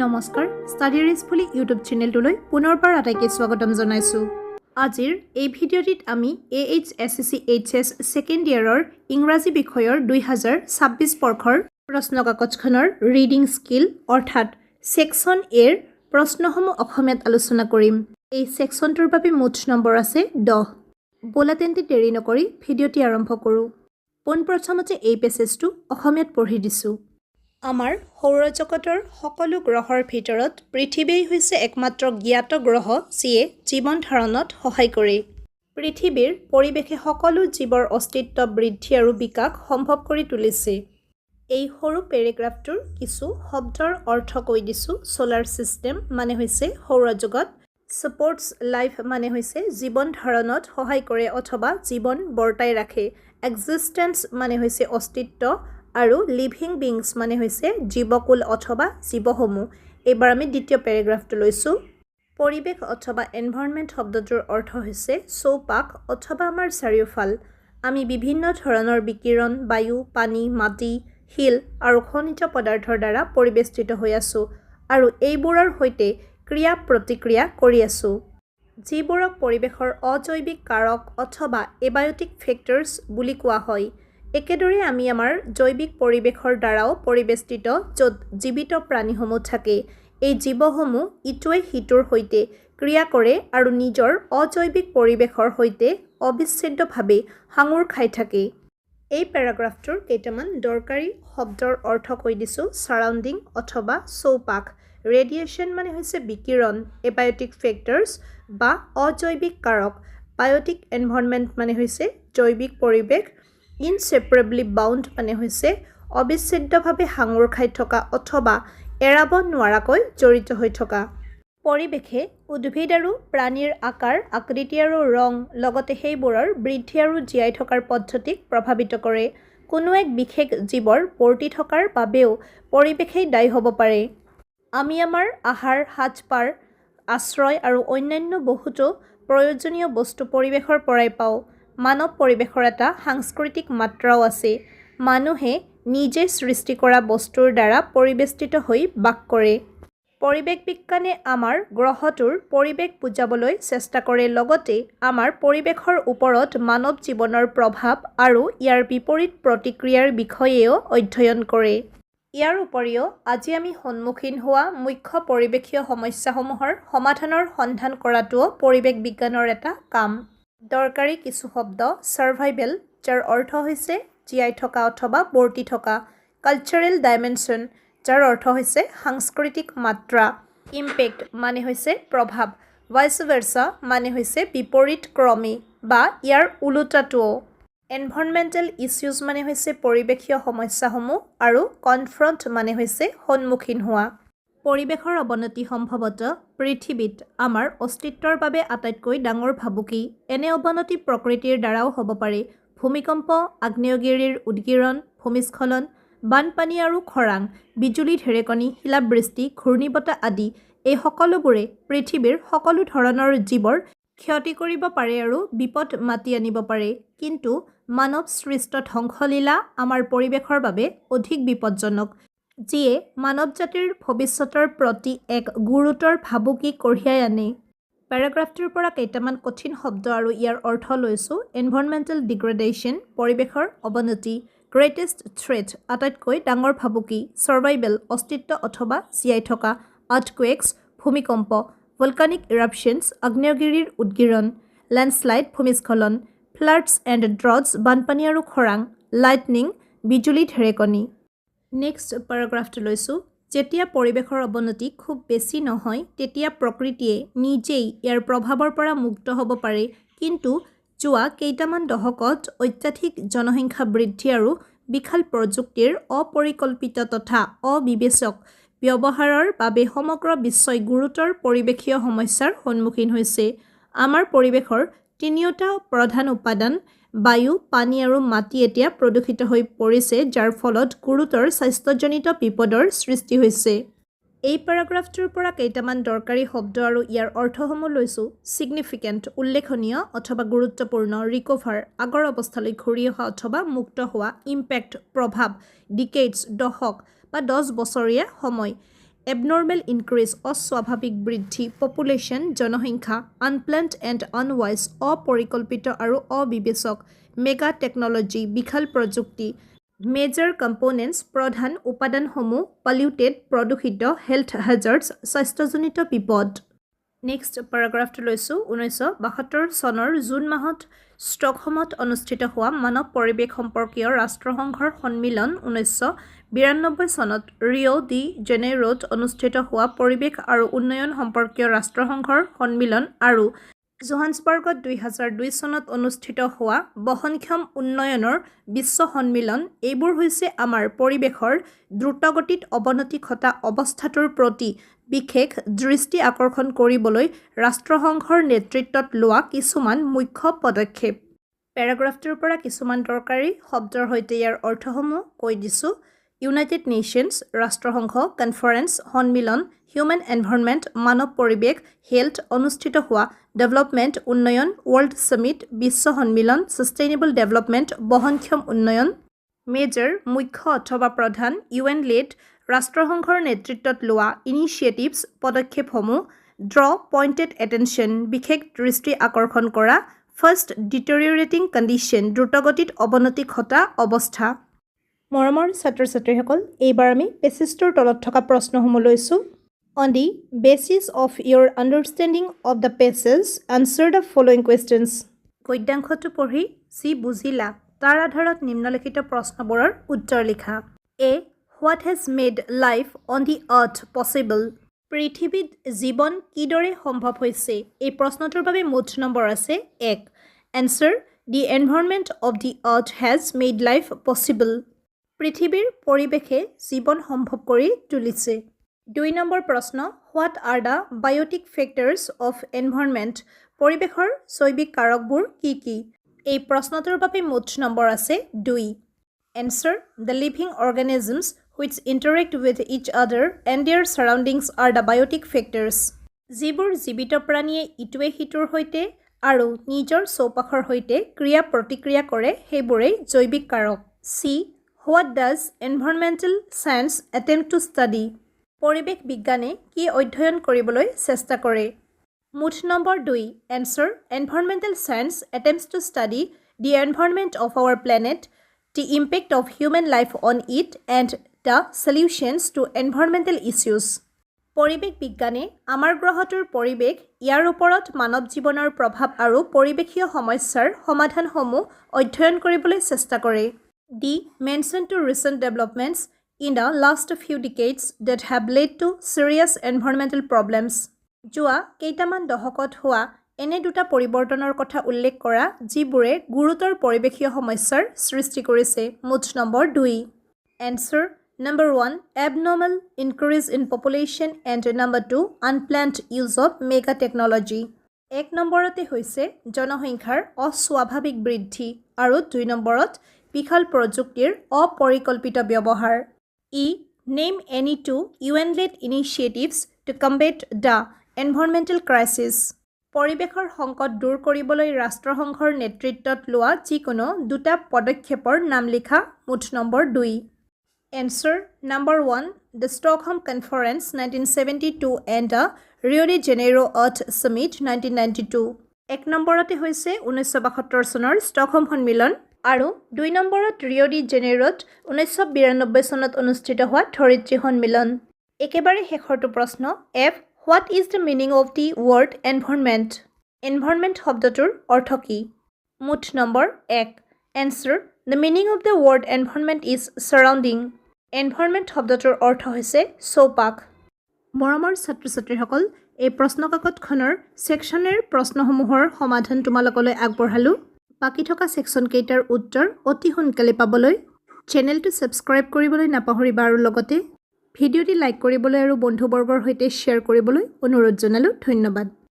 নমস্কাৰ ষ্টাডিৰিজফুলি ইউটিউব চেনেলটোলৈ পুনৰবাৰ আটাইকে স্বাগতম জনাইছোঁ। আজিৰ এই ভিডিঅ'টিত আমি AHSCC HS ছেকেণ্ড ইয়াৰৰ ইংৰাজী বিষয়ৰ 2026 বৰ্ষৰ প্ৰশ্নকাকতখনৰ ৰিডিং স্কিল অৰ্থাৎ ছেকশ্যন এৰ প্ৰশ্নসমূহ অসমীয়াত আলোচনা কৰিম। এই ছেকশ্যনটোৰ বাবে মুঠ নম্বৰ আছে 10। ব'লা তেন্তে দেৰি নকৰি ভিডিঅ'টি আৰম্ভ কৰোঁ। পোনপ্ৰথমতে এই পেছেজটো অসমীয়াত পঢ়ি দিছোঁ। আমাৰ সৌৰজগতৰ সকলো গ্ৰহৰ ভিতৰত পৃথিৱীই হৈছে একমাত্ৰ জ্ঞাত গ্ৰহ যিয়ে জীৱন ধাৰণত সহায় কৰে। পৃথিৱীৰ পৰিৱেশে সকলো জীৱৰ অস্তিত্ব বৃদ্ধি আৰু বিকাশ সম্ভৱ কৰি তুলিছে। এই সৰু পেৰেগ্ৰাফটোৰ কিছু শব্দৰ অৰ্থ কৈ দিছোঁ। ছ'লাৰ ছিষ্টেম মানে হৈছে সৌৰজগত, ছাপৰ্টছ লাইফ মানে হৈছে জীৱন ধাৰণত সহায় কৰে অথবা জীৱন বৰ্তাই ৰাখে, এক্সিষ্টেঞ্চ মানে হৈছে অস্তিত্ব আৰু লিভিং বিংছ মানে হৈছে জীৱকুল অথবা জীৱসমূহ। এইবাৰ আমি দ্বিতীয় পেৰেগ্ৰাফটো লৈছোঁ। পৰিৱেশ অথবা এনভাইৰনমেণ্ট শব্দটোৰ অৰ্থ হৈছে চৌপাশ অথবা আমাৰ চাৰিওফাল। আমি বিভিন্ন ধৰণৰ বিকিৰণ, বায়ু, পানী, মাটি, শিল আৰু খনিজ পদাৰ্থৰ দ্বাৰা পৰিবেষ্টিত হৈ আছোঁ আৰু এইবোৰৰ সৈতে ক্ৰিয়া প্ৰতিক্ৰিয়া কৰি আছোঁ, যিবোৰক পৰিৱেশৰ অজৈৱিক কাৰক অথবা এবায়টিক ফেক্টৰ্ছ বুলি কোৱা হয়। একেদৰে আমি আমাৰ জৈৱিক পৰিৱেশৰ দ্বাৰাও পৰিবেষ্টিত, য'ত জীৱিত প্ৰাণীসমূহ থাকে। এই জীৱসমূহ ইটোৱে সিটোৰ সৈতে ক্ৰিয়া কৰে আৰু নিজৰ অজৈৱিক পৰিৱেশৰ সৈতে অবিচ্ছেদ্যভাৱে সাঙুৰ খাই থাকে। এই পেৰাগ্ৰাফটোৰ কেইটামান দৰকাৰী শব্দৰ অৰ্থ কৈ দিছোঁ। ছাৰাউণ্ডিং অথবা চৌপাশ, ৰেডিয়েশ্যন মানে হৈছে বিকিৰণ, এবায়টিক ফেক্টৰ্ছ বা অজৈৱিক কাৰক, বায়টিক এনভাইৰনমেণ্ট মানে হৈছে জৈৱিক পৰিৱেশ, ইনছেপাৰেবলি বাউণ্ড মানে হৈছে অবিচ্ছেদ্যভাৱে সাঙুৰ খাই থকা অথবা এৰাব নোৱাৰাকৈ জড়িত হৈ থকা। পৰিৱেশে উদ্ভিদ আৰু প্ৰাণীৰ আকাৰ, আকৃতি আৰু ৰং, লগতে সেইবোৰৰ বৃদ্ধি আৰু জীয়াই থকাৰ পদ্ধতিক প্ৰভাৱিত কৰে। কোনো এক বিশেষ জীৱৰ বৰ্তি থকাৰ বাবেও পৰিৱেশেই দায়ী হ'ব পাৰে। আমি আমাৰ আহাৰ, সাজ-পাৰ, আশ্ৰয় আৰু অন্যান্য বহুতো প্ৰয়োজনীয় বস্তু পৰিৱেশৰ পৰাই পাওঁ। মানৱ পৰিৱেশৰ এটা সাংস্কৃতিক মাত্ৰাও আছে। মানুহে নিজে সৃষ্টি কৰা বস্তুৰ দ্বাৰা পৰিবেষ্টিত হৈ বাস কৰে। পৰিৱেশ বিজ্ঞানে আমাৰ গ্ৰহটোৰ পৰিৱেশ বুজাবলৈ চেষ্টা কৰে, লগতে আমাৰ পৰিৱেশৰ ওপৰত মানৱ জীৱনৰ প্ৰভাৱ আৰু ইয়াৰ বিপৰীত প্ৰতিক্ৰিয়াৰ বিষয়েও অধ্যয়ন কৰে। ইয়াৰ উপৰিও আজি আমি সন্মুখীন হোৱা মুখ্য পৰিৱেশীয় সমস্যাসমূহৰ সমাধানৰ সন্ধান কৰাটোও পৰিৱেশ বিজ্ঞানৰ এটা কাম। দৰকাৰী কিছু শব্দ। ছাৰ্ভাইভেল, যাৰ অৰ্থ হৈছে জীয়াই থকা অথবা বৰ্তি থকা। কালচাৰেল ডাইমেনশ্যন, যাৰ অৰ্থ হৈছে সাংস্কৃতিক মাত্ৰা। ইম্পেক্ট মানে হৈছে প্ৰভাৱ। ভাইচ ভাৰ্ছা মানে হৈছে বিপৰীত ক্ৰমে বা ইয়াৰ ওলোটাটোও। এনভাইৰনমেণ্টেল ইছ্যুজ মানে হৈছে পৰিৱেশীয় সমস্যাসমূহ আৰু কনফ্ৰণ্ট মানে হৈছে সন্মুখীন হোৱা। পৰিৱেশৰ অৱনতি সম্ভৱতঃ পৃথিৱীত আমাৰ অস্তিত্বৰ বাবে আটাইতকৈ ডাঙৰ ভাবুকি। এনে অৱনতি প্ৰকৃতিৰ দ্বাৰাও হ'ব পাৰে। ভূমিকম্প, আগ্নেয়গিৰিৰ উদগীৰণ, ভূমিস্খলন, বানপানী আৰু খৰাং, বিজুলী ঢেৰেকনি, শিলাবৃষ্টি, ঘূৰ্ণীবতাহ আদি এই সকলোবোৰে পৃথিৱীৰ সকলো ধৰণৰ জীৱৰ ক্ষতি কৰিব পাৰে আৰু বিপদ মাতি আনিব পাৰে। কিন্তু মানৱ সৃষ্ট ধ্বংসলীলা আমাৰ পৰিৱেশৰ বাবে অধিক বিপদজনক, যিয়ে মানৱ জাতিৰ ভৱিষ্যতৰ প্ৰতি এক গুৰুতৰ ভাবুকি কঢ়িয়াই আনে। পেৰাগ্ৰাফটোৰ পৰা কেইটামান কঠিন শব্দ আৰু ইয়াৰ অৰ্থ লৈছোঁ। এনভাইৰনমেণ্টেল ডিগ্ৰেডেশ্যন, পৰিৱেশৰ অৱনতি। গ্ৰেটেষ্ট থ্ৰেট, আটাইতকৈ ডাঙৰ ভাবুকি। ছাৰ্ভাইভেল, অস্তিত্ব অথবা জীয়াই থকা। আৰ্থকুৱেকছ, ভূমিকম্প। ভলকানিক ইৰাপশ্যনছ, আগ্নেয়গিৰিৰ উদগীৰণ। লেণ্ডশ্লাইড, ভূমিস্খলন। ফ্লাডছ এণ্ড ড্ৰটছ, বানপানী আৰু খৰাং। লাইটনিং, বিজুলী ঢেৰেকনি। নেক্সট পেৰাগ্ৰাফটো লৈছোঁ। যেতিয়া পৰিৱেশৰ অৱনতি খুব বেছি নহয়, তেতিয়া প্ৰকৃতিয়ে নিজেই ইয়াৰ প্ৰভাৱৰ পৰা মুক্ত হ'ব পাৰে। কিন্তু যোৱা কেইটামান দশকত অত্যাধিক জনসংখ্যা বৃদ্ধি আৰু বিশাল প্ৰযুক্তিৰ অপৰিকল্পিত তথা অবিবেচক ব্যৱহাৰৰ বাবে সমগ্ৰ বিশ্বই গুৰুতৰ পৰিৱেশীয় সমস্যাৰ সন্মুখীন হৈছে। আমাৰ পৰিৱেশৰ তিনিওটা প্ৰধান উপাদান বায়ু, পানী আৰু মাটি এতিয়া প্ৰদূষিত হৈ পৰিছে, যাৰ ফলত গুৰুতৰ স্বাস্থ্যজনিত বিপদৰ সৃষ্টি হৈছে। এই পেৰাগ্ৰাফটোৰ পৰা কেইটামান দৰকাৰী শব্দ আৰু ইয়াৰ অৰ্থসমূহ লৈছোঁ। ছিগনিফিকেণ্ট, উল্লেখনীয় অথবা গুৰুত্বপূৰ্ণ। ৰিকভাৰ, আগৰ অৱস্থালৈ ঘূৰি অহা অথবা মুক্ত হোৱা। ইম্পেক্ট, প্ৰভাৱ। ডিকেডছ, দশক বা 10 বছৰীয়া সময়। এবনৰ্মেল ইনক্ৰিজ অস্বাভাৱিক বৃদ্ধি পপুলেশ্যন জনসংখ্যা আনপ্লেণ্ড এণ্ড আনৱাইজ অপৰিকল্পিত আৰু অবিবেচক মেগা টেকনলজি বিশাল প্ৰযুক্তি মেজৰ কম্পনেণ্টছ প্ৰধান উপাদানসমূহ পলিউটেড প্ৰদূষিত হেল্থ হেজাৰ্ডছ স্বাস্থ্যজনিত বিপদ নেক্সট পেৰাগ্ৰাফটো লৈছোঁ 1972 চনৰ জুন মাহত ষ্টকহোমত অনুষ্ঠিত হোৱা মানৱ পৰিৱেশ সম্পৰ্কীয় ৰাষ্ট্ৰসংঘৰ সন্মিলন 1992 চনত ৰিঅ' ডি জেনেইৰোত অনুষ্ঠিত হোৱা পৰিৱেশ আৰু উন্নয়ন সম্পৰ্কীয় ৰাষ্ট্ৰসংঘৰ সন্মিলন আৰু জোহান্সবাৰ্গত 2002 চনত অনুষ্ঠিত হোৱা বহনক্ষম উন্নয়নৰ বিশ্ব সন্মিলন এইবোৰ হৈছে আমাৰ পৰিৱেশৰ দ্ৰুতগতিত অৱনতি ঘটা অৱস্থাটোৰ প্ৰতি বিশেষ দৃষ্টি আকৰ্ষণ কৰিবলৈ ৰাষ্ট্ৰসংঘৰ নেতৃত্বত লোৱা কিছুমান মুখ্য পদক্ষেপ পেৰাগ্ৰাফটোৰ পৰা কিছুমান দৰকাৰী শব্দৰ সৈতে ইয়াৰ অৰ্থসমূহ কৈ দিছোঁ ইউনাইটেড নেশ্যনছ ৰাষ্ট্ৰসংঘ কনফাৰেন্স সন্মিলন হিউমেন এনভাইৰনমেণ্ট মানৱ পৰিৱেশ হেল্থ অনুষ্ঠিত হোৱা ডেভেলপমেণ্ট উন্নয়ন ৱৰ্ল্ড সামিট বিশ্ব সন্মিলন ছাষ্টেইনেবল ডেভেলপমেণ্ট বহনক্ষম উন্নয়ন মেজৰ মুখ্য অথবা প্ৰধান UN লেড ৰাষ্ট্ৰসংঘৰ নেতৃত্বত লোৱা ইনিচিয়েটিভছ পদক্ষেপসমূহ ড্ৰ পইণ্টেড এটেনশ্যন বিশেষ দৃষ্টি আকৰ্ষণ কৰা ফাৰ্ষ্ট ডিটেৰিয়ৰেটিং কণ্ডিশ্যন দ্ৰুতগতিত অৱনতি ঘটা অৱস্থা মৰমৰ ছাত্ৰ ছাত্ৰীসকল এইবাৰ আমি পেচিছটোৰ তলত থকা প্ৰশ্নসমূহ লৈছোঁ on the basis of your understanding of the passage answer the following questions গদ্যাংশটো পঢ়ি যি বুজিলা তাৰ আধাৰত নিম্নলিখিত প্ৰশ্নবোৰৰ উত্তৰ লিখা A what has made life on the earth possible পৃথিৱীত জীৱন কিদৰে সম্ভৱ হৈছে এই প্ৰশ্নটোৰ বাবে মুঠ নম্বৰ আছে 1 answer the environment of the earth has made life possible পৃথিৱীৰ পৰিৱেশে জীৱন সম্ভৱ কৰি তুলিছে 2 নম্বৰ প্ৰশ্ন what are the biotic factors of environment পৰিৱেশৰ জৈৱিক কাৰকবোৰ কি কি এই প্ৰশ্নটোৰ বাবে মুঠ নম্বৰ আছে 2 answer the living organisms which interact with each other and their surroundings are the biotic factors যিবোৰ জীৱিত প্ৰাণীয়ে ইটোৱে সিটোৰ সৈতে আৰু নিজৰ চৌপাশৰ সৈতে ক্ৰিয়া প্ৰতিক্ৰিয়া কৰে সেইবোৰেই জৈৱিক কাৰক C what does environmental science attempt to study পৰিৱেশ বিজ্ঞানে কি অধ্যয়ন কৰিবলৈ চেষ্টা কৰে মুঠ number 2 answer environmental science attempts to study the environment of our planet the impact of human life on it and the solutions to environmental issues পৰিৱেশ বিজ্ঞানে আমাৰ গ্ৰহটোৰ পৰিৱেশ ইয়াৰ ওপৰত মানৱ জীৱনৰ প্ৰভাৱ আৰু পৰিৱেশীয় সমস্যাৰ সমাধানসমূহ অধ্যয়ন কৰিবলৈ চেষ্টা কৰে D mention two recent developments in the last few decades that have led to serious environmental problems যোৱা কেইটামান দশকত হোৱা এনে দুটা পৰিৱৰ্তনৰ কথা উল্লেখ কৰা যিবোৰে গুৰুতৰ পৰিৱেশীয় সমস্যাৰ সৃষ্টি কৰিছে মুঠ number 2 answer Number 1, abnormal increase in population and number 2, unplanned use of mega technology. 1 নম্বৰতে হৈছে জনসংখ্যাৰ অস্বাভাৱিক বৃদ্ধি আৰু 2 নম্বৰত বিশাল প্ৰযুক্তিৰ অপৰিকল্পিত ব্যৱহাৰ। Name any two UN-led initiatives to combat the environmental crisis. পৰিৱেশৰ সংকট দূৰ কৰিবলৈ ৰাষ্ট্ৰসংঘৰ নেতৃত্বত লোৱা যিকোনো দুটা পদক্ষেপৰ নাম লিখা মুঠ number 2 Answer number 1 the Stockholm Conference 1972 and the Rio de Janeiro Earth Summit 1992 এক নম্বৰতে হৈছে 1972 চনৰ ষ্টকহোম সন্মিলন আৰু 2 নম্বৰত ৰিঅ' ডি জেনেইৰোত 1992 চনত অনুষ্ঠিত হোৱা ধৰিত্ৰী সন্মিলন একেবাৰে শেষৰটো প্ৰশ্ন F what is the meaning of the word environment environment শব্দটোৰ অৰ্থ কি মুঠ number 1 Answer the meaning of the word environment is surrounding environment শব্দটোৰ অৰ্থ হৈছে চৌপাশ মৰমৰ ছাত্ৰ ছাত্ৰীসকল এই প্ৰশ্নকাকতখনৰ ছেকশ্যনৰ প্ৰশ্নসমূহৰ সমাধান তোমালোকলৈ আগবঢ়ালোঁ বাকী থকা ছেকশ্যন কেইটাৰ উত্তৰ অতি সোনকালে পাবলৈ চেনেলটো ছাবস্ক্ৰাইব কৰিবলৈ নাপাহৰিবা আৰু লগতে ভিডিঅ'টি লাইক কৰিবলৈ আৰু বন্ধুবৰ্গৰ সৈতে শ্বেয়াৰ কৰিবলৈ অনুৰোধ জনালোঁ ধন্যবাদ